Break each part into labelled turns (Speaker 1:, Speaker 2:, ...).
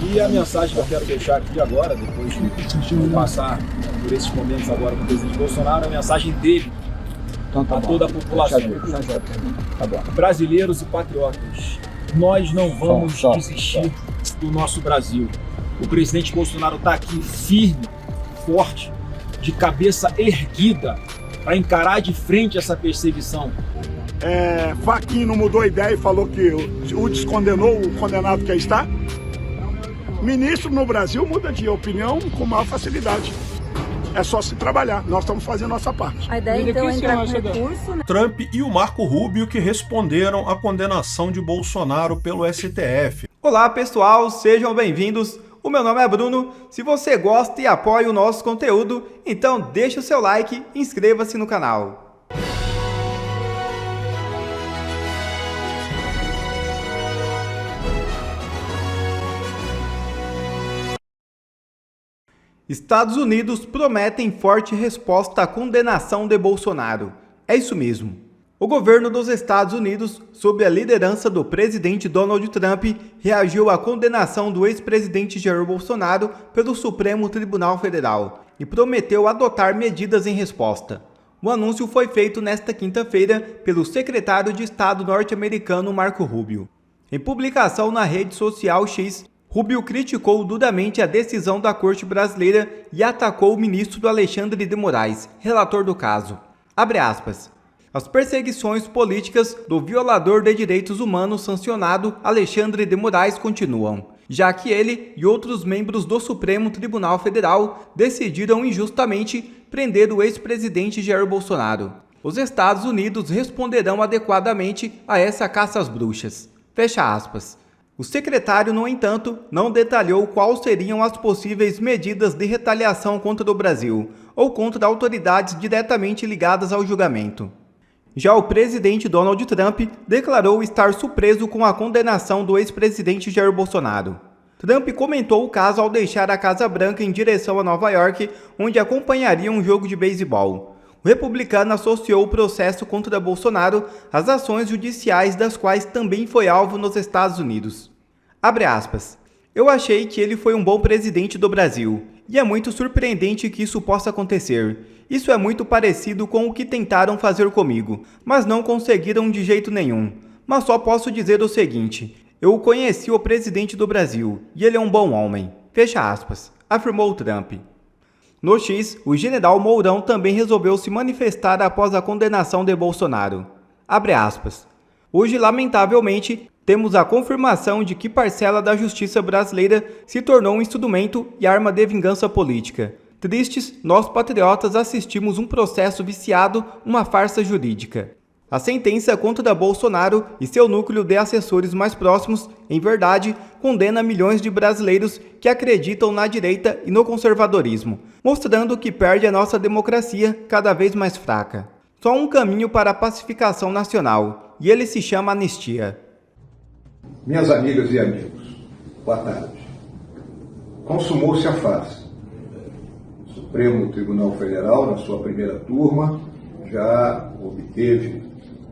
Speaker 1: E a mensagem que eu quero deixar aqui agora, depois de passar por esses momentos agora com o presidente Bolsonaro, a mensagem dele a toda a população.
Speaker 2: Tá bom.
Speaker 1: Brasileiros e patriotas, nós não vamos desistir do nosso Brasil. O presidente Bolsonaro está aqui firme, forte, de cabeça erguida, para encarar de frente essa perseguição.
Speaker 3: Fachin não mudou a ideia e falou que o descondenou, o condenado que aí está? Ministro no Brasil muda de opinião com maior facilidade. É só se trabalhar, nós estamos fazendo a nossa parte.
Speaker 4: A ideia então é entrar com recurso, né?
Speaker 5: Trump e o Marco Rubio que responderam à condenação de Bolsonaro pelo STF.
Speaker 6: Olá pessoal, sejam bem-vindos. O meu nome é Bruno. Se você gosta e apoia o nosso conteúdo, então deixa o seu like e inscreva-se no canal. Estados Unidos prometem forte resposta à condenação de Bolsonaro. É isso mesmo. O governo dos Estados Unidos, sob a liderança do presidente Donald Trump, reagiu à condenação do ex-presidente Jair Bolsonaro pelo Supremo Tribunal Federal e prometeu adotar medidas em resposta. O anúncio foi feito nesta quinta-feira pelo secretário de Estado norte-americano Marco Rubio. Em publicação na rede social X, Rubio criticou duramente a decisão da Corte Brasileira e atacou o ministro Alexandre de Moraes, relator do caso. Abre aspas. As perseguições políticas do violador de direitos humanos sancionado Alexandre de Moraes continuam, já que ele e outros membros do Supremo Tribunal Federal decidiram injustamente prender o ex-presidente Jair Bolsonaro. Os Estados Unidos responderão adequadamente a essa caça às bruxas. Fecha aspas. O secretário, no entanto, não detalhou quais seriam as possíveis medidas de retaliação contra o Brasil ou contra autoridades diretamente ligadas ao julgamento. Já o presidente Donald Trump declarou estar surpreso com a condenação do ex-presidente Jair Bolsonaro. Trump comentou o caso ao deixar a Casa Branca em direção a Nova York, onde acompanharia um jogo de beisebol. O republicano associou o processo contra Bolsonaro às ações judiciais das quais também foi alvo nos Estados Unidos. Abre aspas. Eu achei que ele foi um bom presidente do Brasil, e é muito surpreendente que isso possa acontecer. Isso é muito parecido com o que tentaram fazer comigo, mas não conseguiram de jeito nenhum. Mas só posso dizer o seguinte, eu conheci o presidente do Brasil, e ele é um bom homem. Fecha aspas, afirmou Trump. No X, o general Mourão também resolveu se manifestar após a condenação de Bolsonaro. Abre aspas. Hoje, lamentavelmente, temos a confirmação de que parcela da justiça brasileira se tornou um instrumento e arma de vingança política. Tristes, nós patriotas assistimos um processo viciado, uma farsa jurídica. A sentença contra Bolsonaro e seu núcleo de assessores mais próximos, em verdade, condena milhões de brasileiros que acreditam na direita e no conservadorismo, mostrando que perde a nossa democracia cada vez mais fraca. Só um caminho para a pacificação nacional, e ele se chama anistia.
Speaker 7: Minhas amigas e amigos, boa tarde. Consumou-se a farsa. O Supremo Tribunal Federal, na sua primeira turma, já obteve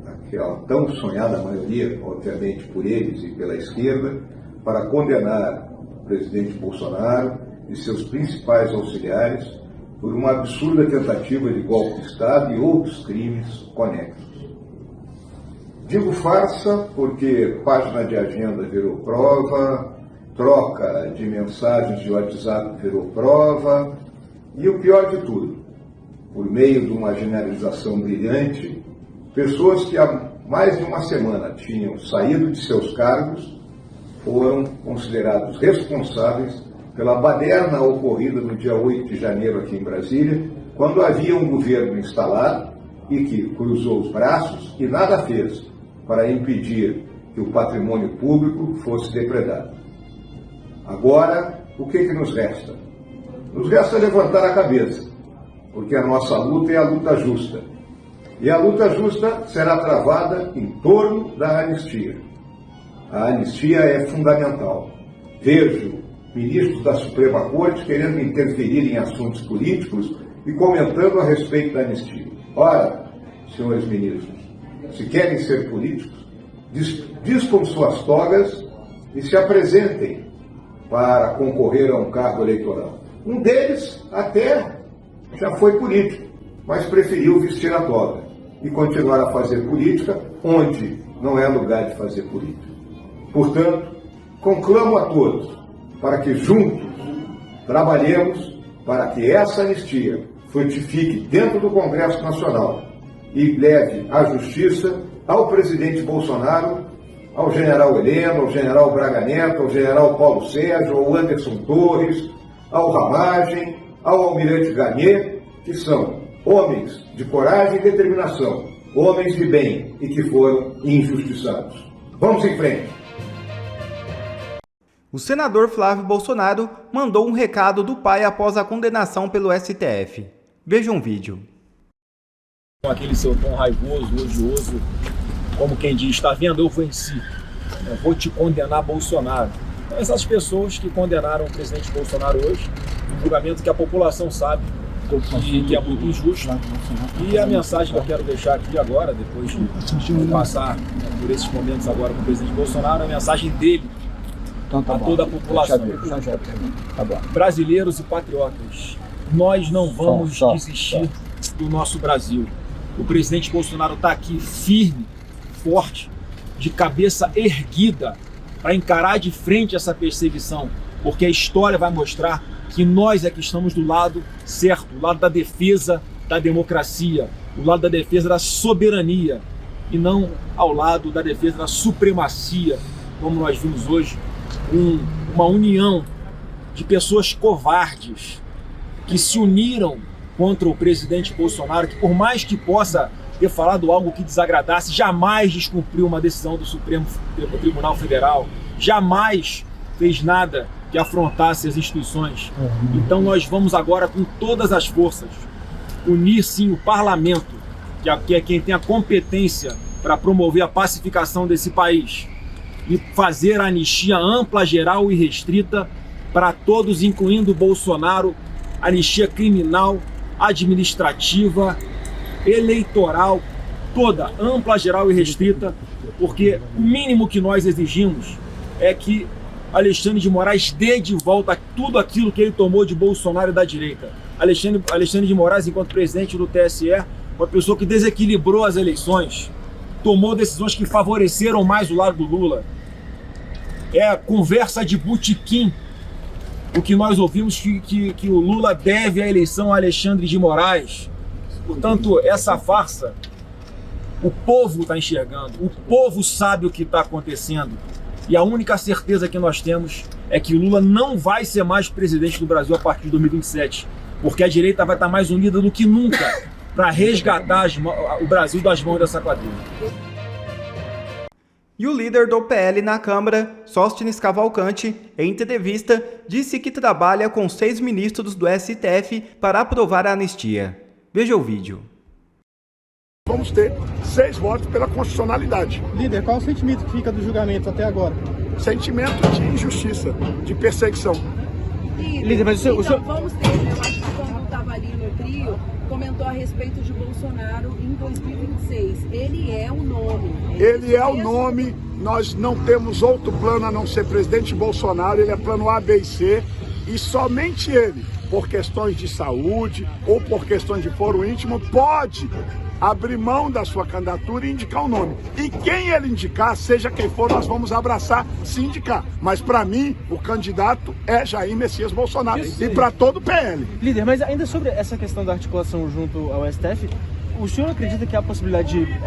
Speaker 7: aquela tão sonhada maioria, obviamente por eles e pela esquerda, para condenar o presidente Bolsonaro e seus principais auxiliares por uma absurda tentativa de golpe de Estado e outros crimes conexos. Digo farsa porque página de agenda virou prova, troca de mensagens de WhatsApp virou prova e o pior de tudo, por meio de uma generalização brilhante, pessoas que há mais de uma semana tinham saído de seus cargos foram considerados responsáveis pela baderna ocorrida no dia 8 de janeiro aqui em Brasília, quando havia um governo instalado e que cruzou os braços e nada fez para impedir que o patrimônio público fosse depredado. Agora, o que nos resta? Nos resta levantar a cabeça, porque a nossa luta é a luta justa. E a luta justa será travada em torno da anistia. A anistia é fundamental. Vejo ministros da Suprema Corte querendo interferir em assuntos políticos e comentando a respeito da anistia. Ora, senhores ministros, se querem ser políticos, dispam suas togas e se apresentem para concorrer a um cargo eleitoral. Um deles até já foi político, mas preferiu vestir a toga e continuar a fazer política onde não é lugar de fazer política. Portanto, conclamo a todos para que juntos trabalhemos para que essa anistia frutifique dentro do Congresso Nacional e leve à justiça ao presidente Bolsonaro, ao general Heleno, ao general Braga Neto, ao general Paulo Sérgio, ao Anderson Torres, ao Ramagem, ao almirante Garnier, que são homens de coragem e determinação, homens de bem e que foram injustiçados. Vamos em frente.
Speaker 6: O senador Flávio Bolsonaro mandou um recado do pai após a condenação pelo STF. Veja um vídeo.
Speaker 1: Com aquele seu tom raivoso, odioso, como quem diz, está vendo, eu venci, eu vou te condenar, Bolsonaro. Então, essas pessoas que condenaram o presidente Bolsonaro hoje, um julgamento que a população sabe que é muito injusto. E a mensagem que eu quero deixar aqui agora, depois de passar por esses momentos agora com o presidente Bolsonaro, a mensagem dele a toda a população. Brasileiros e patriotas, nós não vamos desistir do nosso Brasil. O presidente Bolsonaro está aqui firme, forte, de cabeça erguida, para encarar de frente essa perseguição, porque a história vai mostrar que nós é que estamos do lado certo, do lado da defesa da democracia, do lado da defesa da soberania, e não ao lado da defesa da supremacia, como nós vimos hoje, uma união de pessoas covardes que se uniram contra o presidente Bolsonaro, que por mais que possa ter falado algo que desagradasse, jamais descumpriu uma decisão do Supremo Tribunal Federal, jamais fez nada que afrontasse as instituições. Então nós vamos agora com todas as forças unir sim o parlamento, que é quem tem a competência para promover a pacificação desse país, e fazer a anistia ampla, geral e restrita para todos, incluindo o Bolsonaro, anistia criminal, administrativa, eleitoral, toda, ampla, geral e restrita, porque o mínimo que nós exigimos é que Alexandre de Moraes dê de volta tudo aquilo que ele tomou de Bolsonaro e da direita. Alexandre de Moraes, enquanto presidente do TSE, uma pessoa que desequilibrou as eleições, tomou decisões que favoreceram mais o lado do Lula. É conversa de botequim o que nós ouvimos que o Lula deve a eleição a Alexandre de Moraes. Portanto, essa farsa, o povo está enxergando, o povo sabe o que está acontecendo. E a única certeza que nós temos é que o Lula não vai ser mais presidente do Brasil a partir de 2027, porque a direita vai estar mais unida do que nunca para resgatar o Brasil das mãos dessa quadrilha.
Speaker 6: E o líder do PL na Câmara, Sóstenes Cavalcante, em entrevista, disse que trabalha com 6 ministros do STF para aprovar a anistia. Veja o vídeo.
Speaker 3: Vamos ter 6 votos pela constitucionalidade.
Speaker 2: Líder, qual o sentimento que fica do julgamento até agora?
Speaker 3: Sentimento de injustiça, de perseguição.
Speaker 4: Líder, mas o senhor... vamos ter, eu acho que quando estava ali no trio, comentou a respeito de Bolsonaro em 2026. Ele é o nome.
Speaker 3: Ele é o nome, nós não temos outro plano a não ser presidente Bolsonaro, ele é plano A, B e C, e somente ele, por questões de saúde ou por questões de foro íntimo, pode abrir mão da sua candidatura e indicar o nome. E quem ele indicar, seja quem for, nós vamos abraçar, se indicar. Mas para mim, o candidato é Jair Messias Bolsonaro. E para todo o PL.
Speaker 2: Líder, mas ainda sobre essa questão da articulação junto ao STF, o senhor acredita que há a possibilidade de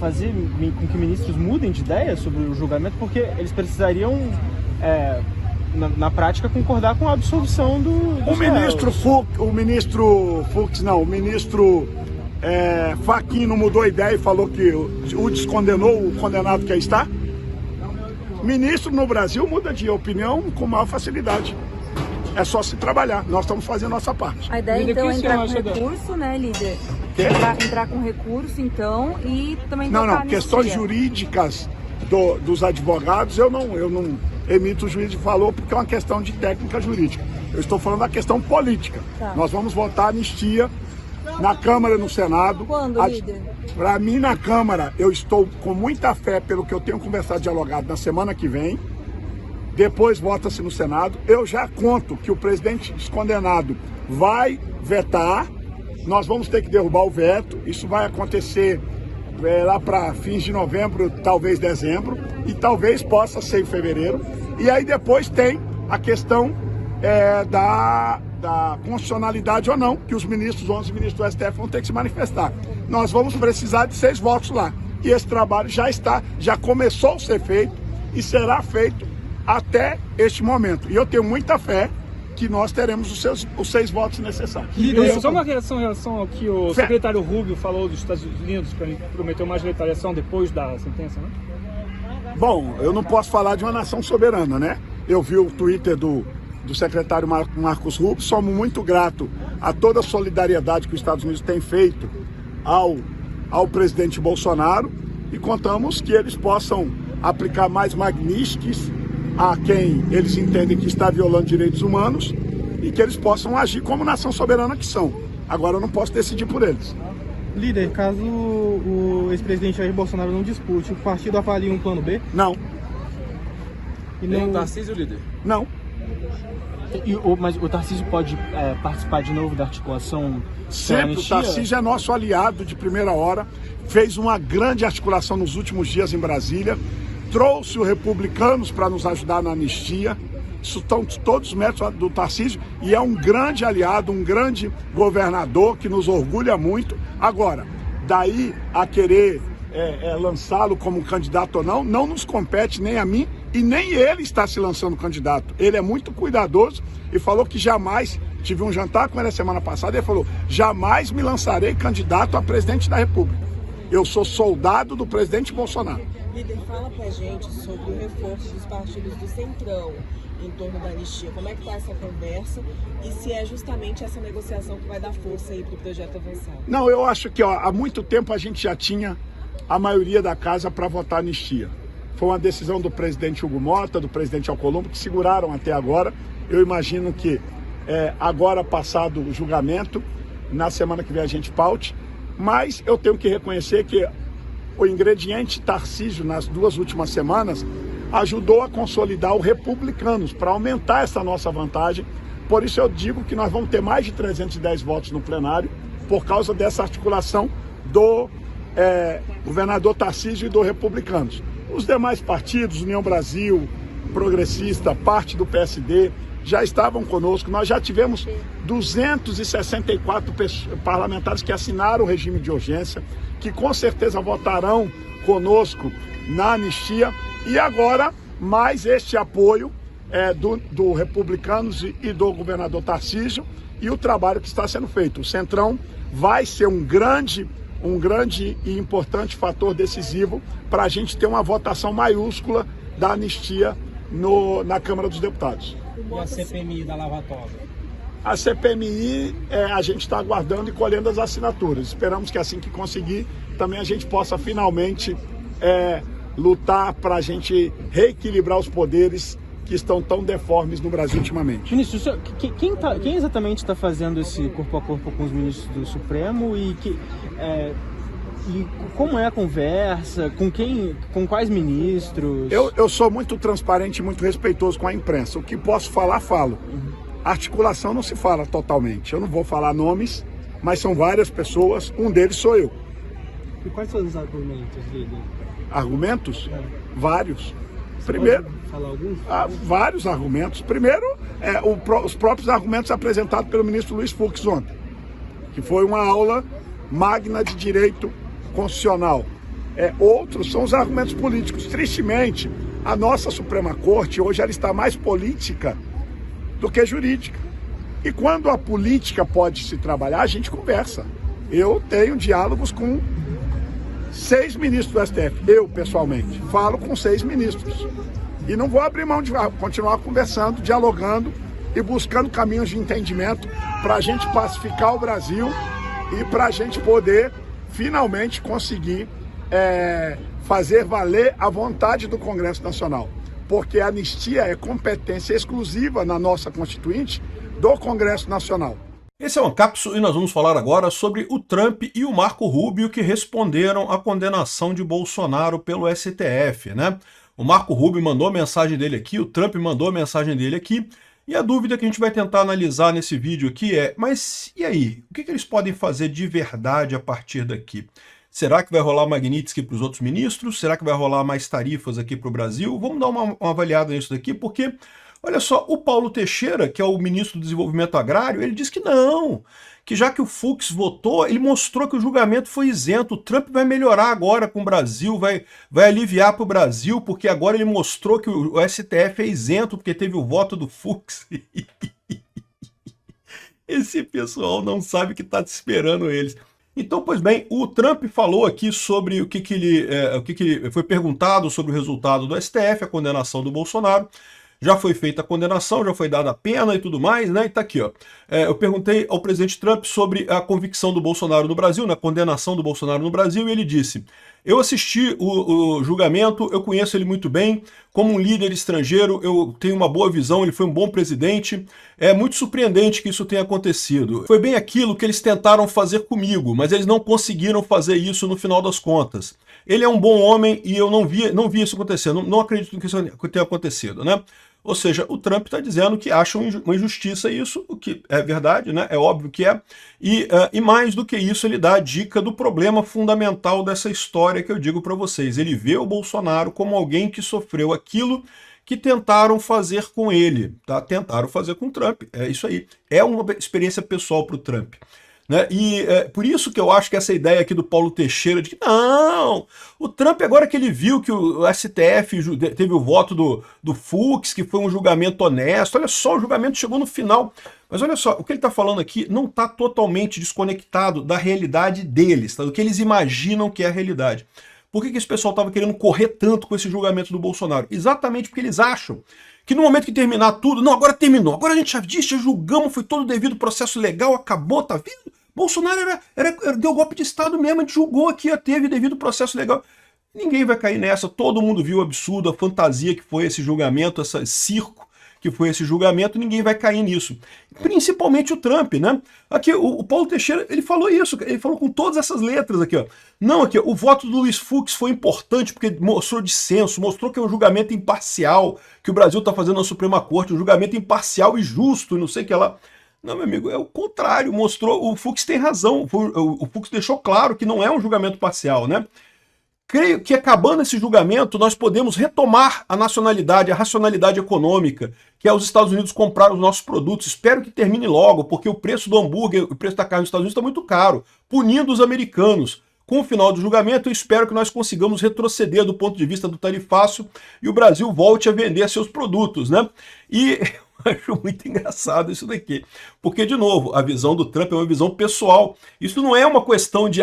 Speaker 2: fazer com que ministros mudem de ideia sobre o julgamento? Porque eles precisariam, na prática, concordar com a absolvição do
Speaker 3: O ministro Fachin não mudou a ideia e falou que o descondenou, o condenado que aí está? Ministro no Brasil muda de opinião com maior facilidade. É só se trabalhar. Nós estamos fazendo a nossa parte.
Speaker 4: A ideia, então, é entrar com recurso, né, líder? Entrar com recurso, então, e também...
Speaker 3: Não, questões jurídicas dos advogados, eu não emito o juízo de valor porque é uma questão de técnica jurídica. Eu estou falando da questão política. Tá. Nós vamos votar anistia na Câmara e no Senado.
Speaker 4: Quando, líder?
Speaker 3: Para mim, na Câmara, eu estou com muita fé, pelo que eu tenho conversado, dialogado, na semana que vem. depois vota-se no Senado. Eu já conto que o presidente descondenado vai vetar, nós vamos ter que derrubar o veto, isso vai acontecer lá para fins de novembro, talvez dezembro, e talvez possa ser em fevereiro. E aí depois tem a questão da constitucionalidade ou não, que os 11 ministros do STF vão ter que se manifestar. Nós vamos precisar de 6 votos lá. E esse trabalho já começou a ser feito e será feito até este momento. E eu tenho muita fé que nós teremos os 6 votos necessários.
Speaker 8: Só uma reação em relação ao que o secretário Rubio falou dos Estados Unidos, que ele prometeu mais retaliação depois da sentença, né?
Speaker 3: Bom, eu não posso falar de uma nação soberana, né? Eu vi o Twitter do secretário Marcos Rubio, somos muito gratos a toda a solidariedade que os Estados Unidos têm feito ao presidente Bolsonaro e contamos que eles possam aplicar mais Magnitsky a quem eles entendem que está violando direitos humanos e que eles possam agir como nação soberana que são. Agora eu não posso decidir por eles.
Speaker 2: Líder, caso o ex-presidente Jair Bolsonaro não dispute, o partido avalia um plano B?
Speaker 3: Não.
Speaker 2: E não...
Speaker 9: Tem o Tarcísio, líder?
Speaker 3: Não.
Speaker 2: Mas o Tarcísio pode participar de novo da articulação?
Speaker 3: Sempre, o Tarcísio é nosso aliado de primeira hora, fez uma grande articulação nos últimos dias em Brasília, trouxe os republicanos para nos ajudar na anistia. Isso estão todos os métodos do Tarcísio e é um grande aliado, um grande governador que nos orgulha muito. Agora, daí a querer lançá-lo como candidato ou não nos compete nem a mim e nem ele está se lançando candidato. Ele é muito cuidadoso e falou que jamais, tive um jantar com ele a semana passada, ele falou, jamais me lançarei candidato a presidente da República. Eu sou soldado do presidente Bolsonaro.
Speaker 4: Líder, fala pra gente sobre o reforço dos partidos do Centrão em torno da anistia. Como é que está essa conversa e se é justamente essa negociação que vai dar força aí para o projeto avançar?
Speaker 3: Não, eu acho que há muito tempo a gente já tinha a maioria da casa para votar anistia. Foi uma decisão do presidente Hugo Mota, do presidente Alcolumbre, que seguraram até agora. Eu imagino que agora, passado o julgamento, na semana que vem a gente paute, mas eu tenho que reconhecer que o ingrediente Tarcísio, nas 2 últimas semanas, ajudou a consolidar os republicanos para aumentar essa nossa vantagem. Por isso eu digo que nós vamos ter mais de 310 votos no plenário, por causa dessa articulação do governador Tarcísio e do republicanos. Os demais partidos, União Brasil, Progressista, parte do PSD, já estavam conosco. Nós já tivemos 264 parlamentares que assinaram o regime de urgência, que com certeza votarão conosco na anistia. E agora, mais este apoio do republicanos e do governador Tarcísio e o trabalho que está sendo feito. O Centrão vai ser um grande e importante fator decisivo para a gente ter uma votação maiúscula da anistia na Câmara dos Deputados.
Speaker 8: E a CPMI da Lava Toga?
Speaker 3: A CPMI, a gente está aguardando e colhendo as assinaturas. Esperamos que assim que conseguir, também a gente possa finalmente lutar para a gente reequilibrar os poderes que estão tão deformes no Brasil ultimamente.
Speaker 2: Ministro, quem exatamente está fazendo esse corpo a corpo com os ministros do Supremo e como é a conversa, com quais ministros?
Speaker 3: Eu sou muito transparente e muito respeitoso com a imprensa. O que posso falar, falo. A articulação não se fala totalmente. Eu não vou falar nomes, mas são várias pessoas, um deles sou eu.
Speaker 2: E quais são os argumentos, líder?
Speaker 3: Argumentos? Vários. Primeiro,
Speaker 2: falar alguns?
Speaker 3: Vários argumentos. Primeiro, os próprios argumentos apresentados pelo ministro Luiz Fux ontem, que foi uma aula magna de direito constitucional. Outros são os argumentos políticos. Tristemente, a nossa Suprema Corte hoje ela está mais política do que jurídica. E quando a política pode se trabalhar, a gente conversa. Eu tenho diálogos com 6 ministros do STF, eu pessoalmente falo com 6 ministros e não vou abrir mão de continuar conversando, dialogando e buscando caminhos de entendimento para a gente pacificar o Brasil e para a gente poder finalmente conseguir fazer valer a vontade do Congresso Nacional, porque a anistia é competência exclusiva na nossa Constituinte do Congresso Nacional.
Speaker 5: Esse é o Ancapsu e nós vamos falar agora sobre o Trump e o Marco Rubio que responderam à condenação de Bolsonaro pelo STF, né? O Marco Rubio mandou a mensagem dele aqui, o Trump mandou a mensagem dele aqui, e a dúvida que a gente vai tentar analisar nesse vídeo aqui é, mas e aí? O que eles podem fazer de verdade a partir daqui? Será que vai rolar Magnitsky para os outros ministros? Será que vai rolar mais tarifas aqui para o Brasil? Vamos dar uma avaliada nisso daqui, porque, olha só, o Paulo Teixeira, que é o ministro do Desenvolvimento Agrário, ele diz que não, que já que o Fux votou, ele mostrou que o julgamento foi isento, o Trump vai melhorar agora com o Brasil, vai aliviar para o Brasil, porque agora ele mostrou que o STF é isento, porque teve o voto do Fux. Esse pessoal não sabe o que está esperando eles. Então, pois bem, o Trump falou aqui sobre o que ele foi perguntado sobre o resultado do STF, a condenação do Bolsonaro. Já foi feita a condenação, já foi dada a pena e tudo mais, né? E tá aqui, ó. Eu perguntei ao presidente Trump sobre a convicção do Bolsonaro no Brasil, na condenação do Bolsonaro no Brasil, e ele disse: eu assisti o julgamento, eu conheço ele muito bem, como um líder estrangeiro, eu tenho uma boa visão, ele foi um bom presidente, é muito surpreendente que isso tenha acontecido. Foi bem aquilo que eles tentaram fazer comigo, mas eles não conseguiram fazer isso no final das contas. Ele é um bom homem e eu não vi isso acontecer, não acredito que isso tenha acontecido, né? Ou seja, o Trump está dizendo que acha uma injustiça isso, o que é verdade, né? É óbvio que é. E mais do que isso, ele dá a dica do problema fundamental dessa história que eu digo para vocês. Ele vê o Bolsonaro como alguém que sofreu aquilo que tentaram fazer com ele, tá? Tentaram fazer com o Trump, é isso aí. É uma experiência pessoal para o Trump. Né? E por isso que eu acho que essa ideia aqui do Paulo Teixeira de que não, o Trump agora que ele viu que o STF teve o voto do Fux, que foi um julgamento honesto, olha só, o julgamento chegou no final, mas olha só, o que ele está falando aqui não está totalmente desconectado da realidade deles, tá? Do que eles imaginam que é a realidade. Por que esse pessoal estava querendo correr tanto com esse julgamento do Bolsonaro? Exatamente porque eles acham que no momento que terminar tudo, não, agora terminou, agora a gente já disse, já julgamos, foi todo devido processo legal, acabou, tá vendo? Bolsonaro deu golpe de Estado mesmo, a gente julgou aqui, teve devido processo legal. Ninguém vai cair nessa, todo mundo viu o absurdo, a fantasia que foi esse julgamento, esse circo que foi esse julgamento, ninguém vai cair nisso. Principalmente o Trump, né? Aqui, o Paulo Teixeira, ele falou isso, ele falou com todas essas letras aqui, ó. Não, aqui, o voto do Luiz Fux foi importante porque mostrou dissenso, mostrou que é um julgamento imparcial, que o Brasil está fazendo na Suprema Corte, um julgamento imparcial e justo, não sei o que lá. Não, meu amigo, é o contrário, mostrou, o Fux tem razão, o Fux deixou claro que não é um julgamento parcial, né? Creio que acabando esse julgamento, nós podemos retomar a nacionalidade, a racionalidade econômica, que é os Estados Unidos comprar os nossos produtos. Espero que termine logo, porque o preço do hambúrguer, o preço da carne nos Estados Unidos está muito caro, punindo os americanos. Com o final do julgamento, eu espero que nós consigamos retroceder do ponto de vista do tarifácio e o Brasil volte a vender seus produtos, né? E eu acho muito engraçado isso daqui, porque, de novo, a visão do Trump é uma visão pessoal. Isso não é uma questão de,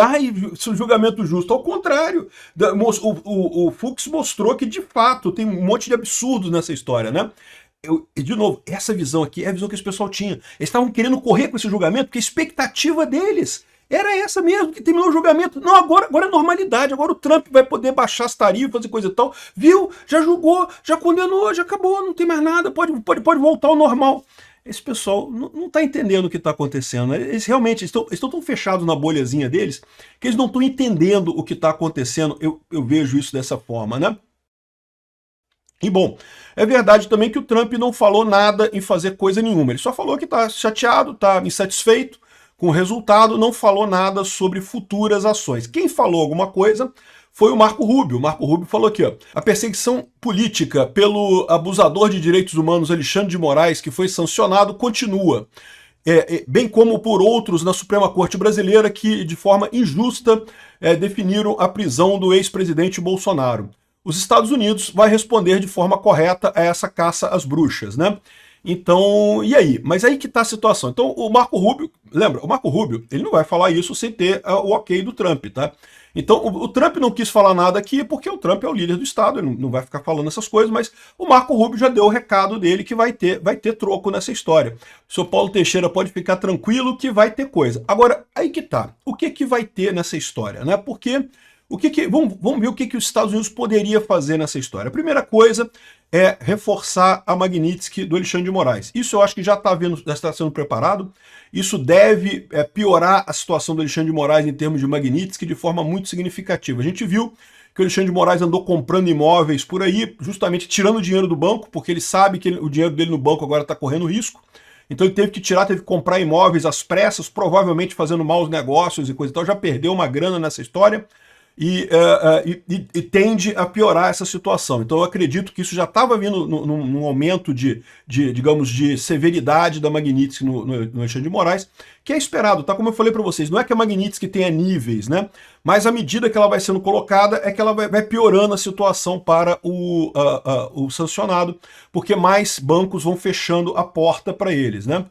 Speaker 5: julgamento justo. Ao contrário, o Fux mostrou que, de fato, tem um monte de absurdos nessa história, né? De novo, essa visão aqui é a visão que esse pessoal tinha. Eles estavam querendo correr com esse julgamento porque a expectativa deles era essa mesmo, que terminou o julgamento. Não, agora é normalidade, agora o Trump vai poder baixar as tarifas e coisa e tal. Viu? Já julgou, já condenou, já acabou, não tem mais nada, pode voltar ao normal. Esse pessoal não está entendendo o que está acontecendo. Né? Eles realmente estão tão fechados na bolhazinha deles que eles não estão entendendo o que está acontecendo. Eu vejo isso dessa forma, né? E bom, é verdade também que o Trump não falou nada em fazer coisa nenhuma. Ele só falou que está chateado, está insatisfeito com o resultado, não falou nada sobre futuras ações. Quem falou alguma coisa foi o Marco Rubio. O Marco Rubio falou aqui, ó, a perseguição política pelo abusador de direitos humanos Alexandre de Moraes, que foi sancionado, continua. Bem como por outros na Suprema Corte Brasileira que, de forma injusta, definiram a prisão do ex-presidente Bolsonaro. Os Estados Unidos vai responder de forma correta a essa caça às bruxas, né? Então, e aí? Mas aí que está a situação. Então, o Marco Rubio, lembra, o Marco Rubio, ele não vai falar isso sem ter o ok do Trump, tá? Então, o Trump não quis falar nada aqui porque o Trump é o líder do Estado, ele não vai ficar falando essas coisas, mas o Marco Rubio já deu o recado dele que vai ter troco nessa história. O senhor Paulo Teixeira pode ficar tranquilo que vai ter coisa. Agora, aí que tá. O que vai ter nessa história, né? Porque vamos ver o que os Estados Unidos poderia fazer nessa história. A primeira coisa é reforçar a Magnitsky do Alexandre de Moraes. Isso eu acho que já está sendo preparado. Isso deve piorar a situação do Alexandre de Moraes em termos de Magnitsky de forma muito significativa. A gente viu que o Alexandre de Moraes andou comprando imóveis por aí, justamente tirando dinheiro do banco, porque ele sabe que o dinheiro dele no banco agora está correndo risco. Então ele teve que tirar, teve que comprar imóveis às pressas, provavelmente fazendo maus negócios e coisa e tal, já perdeu uma grana nessa história. E tende a piorar essa situação. Então eu acredito que isso já estava vindo num aumento digamos, de severidade da Magnitsky no Alexandre de Moraes, que é esperado, tá? Como eu falei para vocês, não é que a Magnitsky tenha níveis, né? Mas à medida que ela vai sendo colocada, é que ela vai piorando a situação para o sancionado, porque mais bancos vão fechando a porta para eles, né?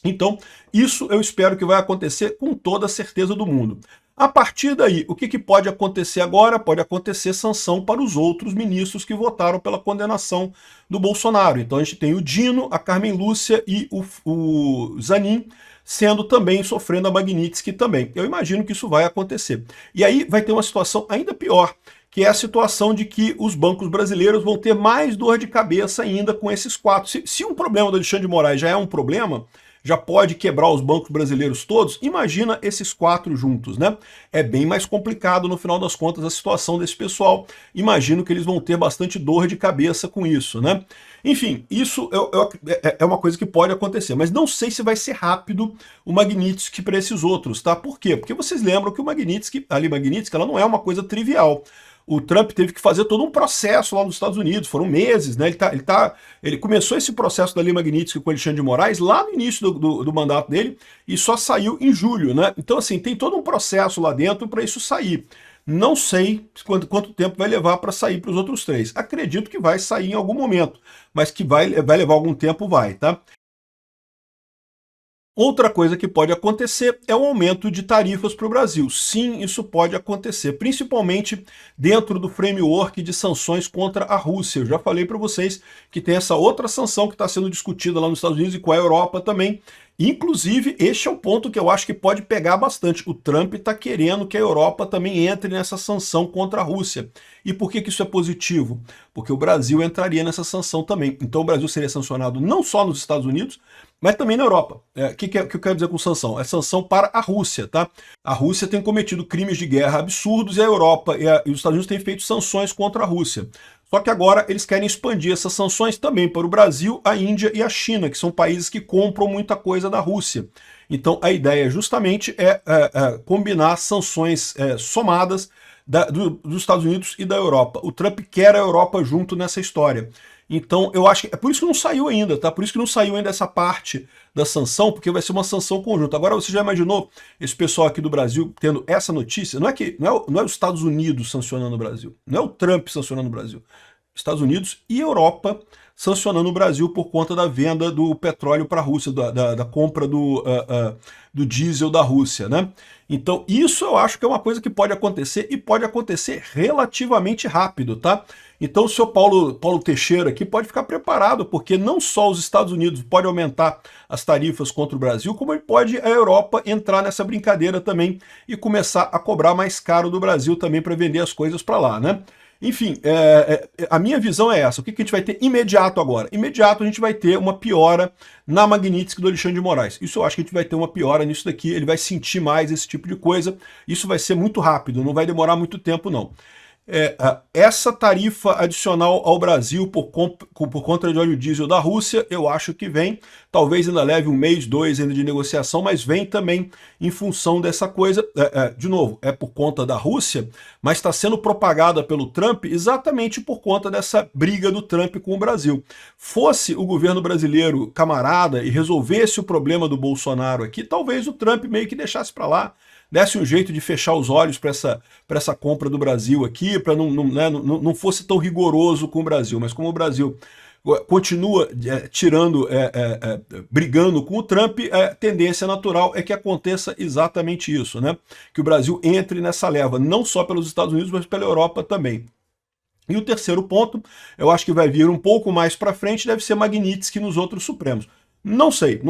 Speaker 5: Então, isso eu espero que vai acontecer com toda a certeza do mundo. A partir daí, o que pode acontecer agora? Pode acontecer sanção para os outros ministros que votaram pela condenação do Bolsonaro. Então a gente tem o Dino, a Carmen Lúcia e o Zanin sendo também, sofrendo a Magnitsky também. Eu imagino que isso vai acontecer. E aí vai ter uma situação ainda pior, que é a situação de que os bancos brasileiros vão ter mais dor de cabeça ainda com esses 4. Se um problema do Alexandre de Moraes já é um problema, já pode quebrar os bancos brasileiros todos, imagina esses 4 juntos, né? É bem mais complicado, no final das contas, a situação desse pessoal. Imagino que eles vão ter bastante dor de cabeça com isso, né? Enfim, isso é uma coisa que pode acontecer, mas não sei se vai ser rápido o Magnitsky para esses outros, tá? Por quê? Porque vocês lembram que o Magnitsky, a Lei Magnitsky, ela não é uma coisa trivial. O Trump teve que fazer todo um processo lá nos Estados Unidos, foram meses, né? Ele começou esse processo da Lei Magnitsky com o Alexandre de Moraes lá no início do mandato dele e só saiu em julho, né? Então, assim, tem todo um processo lá dentro para isso sair. Não sei quanto tempo vai levar para sair para os outros 3. Acredito que vai sair em algum momento, mas que vai levar algum tempo, vai, tá? Outra coisa que pode acontecer é o aumento de tarifas para o Brasil. Sim, isso pode acontecer, principalmente dentro do framework de sanções contra a Rússia. Eu já falei para vocês que tem essa outra sanção que está sendo discutida lá nos Estados Unidos e com a Europa também. Inclusive, este é o ponto que eu acho que pode pegar bastante. O Trump está querendo que a Europa também entre nessa sanção contra a Rússia. E por que isso é positivo? Porque o Brasil entraria nessa sanção também. Então o Brasil seria sancionado não só nos Estados Unidos, mas também na Europa. O que eu quero dizer com sanção? É sanção para a Rússia, tá? A Rússia tem cometido crimes de guerra absurdos e a Europa e os Estados Unidos têm feito sanções contra a Rússia. Só que agora eles querem expandir essas sanções também para o Brasil, a Índia e a China, que são países que compram muita coisa da Rússia. Então a ideia justamente é combinar sanções somadas dos Estados Unidos e da Europa. O Trump quer a Europa junto nessa história. Então eu acho que é por isso que não saiu ainda, tá? Por isso que não saiu ainda essa parte da sanção, porque vai ser uma sanção conjunta. Agora você já imaginou esse pessoal aqui do Brasil tendo essa notícia? Não é os Estados Unidos sancionando o Brasil, não é o Trump sancionando o Brasil. Estados Unidos e Europa sancionando o Brasil por conta da venda do petróleo para a Rússia, da compra do diesel da Rússia, né? Então isso eu acho que é uma coisa que pode acontecer e pode acontecer relativamente rápido, tá? Então o senhor Paulo Teixeira aqui pode ficar preparado, porque não só os Estados Unidos podem aumentar as tarifas contra o Brasil, como ele pode a Europa entrar nessa brincadeira também e começar a cobrar mais caro do Brasil também para vender as coisas para lá, né? Enfim, a minha visão é essa. O que a gente vai ter imediato agora? Imediato a gente vai ter uma piora na Magnitsky do Alexandre de Moraes. Isso eu acho que a gente vai ter uma piora nisso daqui, ele vai sentir mais esse tipo de coisa. Isso vai ser muito rápido, não vai demorar muito tempo não. Essa tarifa adicional ao Brasil por conta de óleo diesel da Rússia, eu acho que vem, talvez ainda leve 1 mês, 2 ainda de negociação, mas vem também em função dessa coisa, de novo, é por conta da Rússia, mas está sendo propagada pelo Trump exatamente por conta dessa briga do Trump com o Brasil. Fosse o governo brasileiro camarada e resolvesse o problema do Bolsonaro aqui, talvez o Trump meio que deixasse para lá, desse um jeito de fechar os olhos para essa compra do Brasil aqui, para não fosse tão rigoroso com o Brasil. Mas como o Brasil continua brigando com o Trump, a tendência natural é que aconteça exatamente isso, né? Que o Brasil entre nessa leva, não só pelos Estados Unidos, mas pela Europa também. E o terceiro ponto, eu acho que vai vir um pouco mais para frente, deve ser Magnitsky nos outros Supremos. Não sei,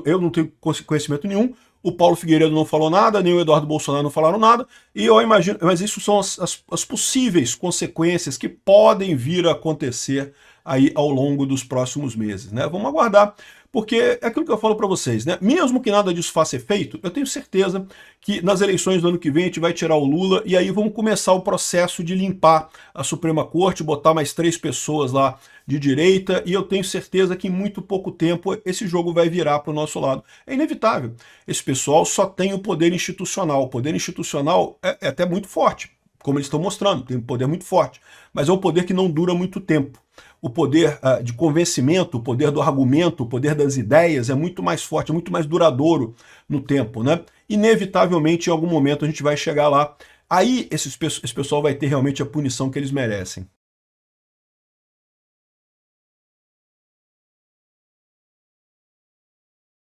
Speaker 5: eu não tenho conhecimento nenhum. O Paulo Figueiredo não falou nada, nem o Eduardo Bolsonaro não falaram nada, e eu imagino, mas isso são as possíveis consequências que podem vir a acontecer aí ao longo dos próximos meses, né? Vamos aguardar, porque é aquilo que eu falo para vocês, né? Mesmo que nada disso faça efeito, eu tenho certeza que nas eleições do ano que vem a gente vai tirar o Lula e aí vamos começar o processo de limpar a Suprema Corte, botar mais 3 pessoas lá de direita, e eu tenho certeza que em muito pouco tempo esse jogo vai virar para o nosso lado. É inevitável. Esse pessoal só tem o poder institucional. O poder institucional é até muito forte, como eles estão mostrando, tem um poder muito forte, mas é um poder que não dura muito tempo. O poder de convencimento, o poder do argumento, o poder das ideias é muito mais forte, é muito mais duradouro no tempo, né? Inevitavelmente, em algum momento, a gente vai chegar lá. Aí esse pessoal vai ter realmente a punição que eles merecem.